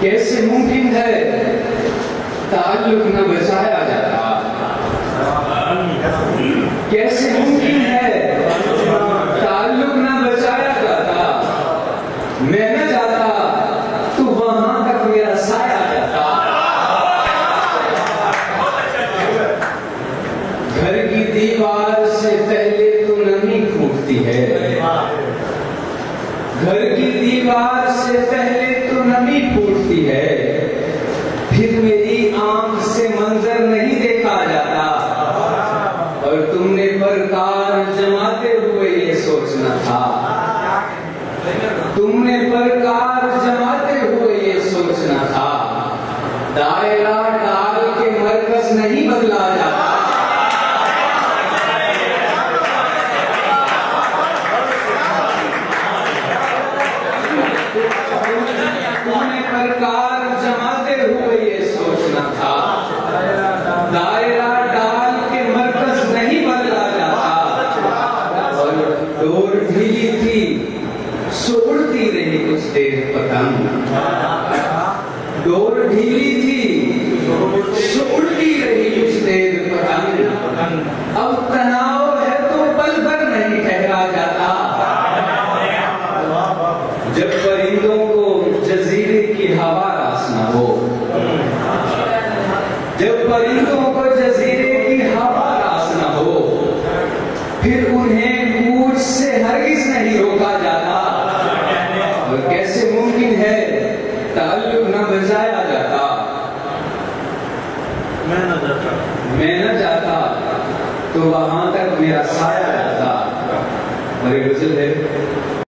कैसे मुमकिन है ताल्लुक न बचाया जाता? कैसे मुमकिन है ताल्लुक न बचाया जाता? मैं न जाता तो वहां तक मेरा साया जाता। घर की दीवार से पहले तो नमी फूटती है, घर की दीवार से पहले तो नमी फूटती है, फिर मेरी आंख से मंजर नहीं देखा जाता। और तुमने परकार जमाते हुए ये सोचना था, तुमने परकार जमाते हुए ये सोचना था, दायरा डाल के मरकज नहीं बदला जाता। तुमने परकार जमाते हुए ये सोचना था, दायरा डाल के मरकज नहीं बदला जाता। और डोर ढीली थी सो उड़ती रही कुछ देर पतंग, डोर ढीली थी सो उड़ती रही कुछ देर पतंग। अब तनाव है तो पल भर नहीं ठहरा जाता। जब परिंदों को जजीरे की हवा रास न हो, जब परिंदों को जजीरे की हवा रास न हो, फिर उन्हें कूच से हरगिज नहीं रोका जाता। और कैसे मुमकिन है ताल्लुक न बचाया जाता? मैं न जाता तो वहां तक मेरा साया जाता। और एक गजल है,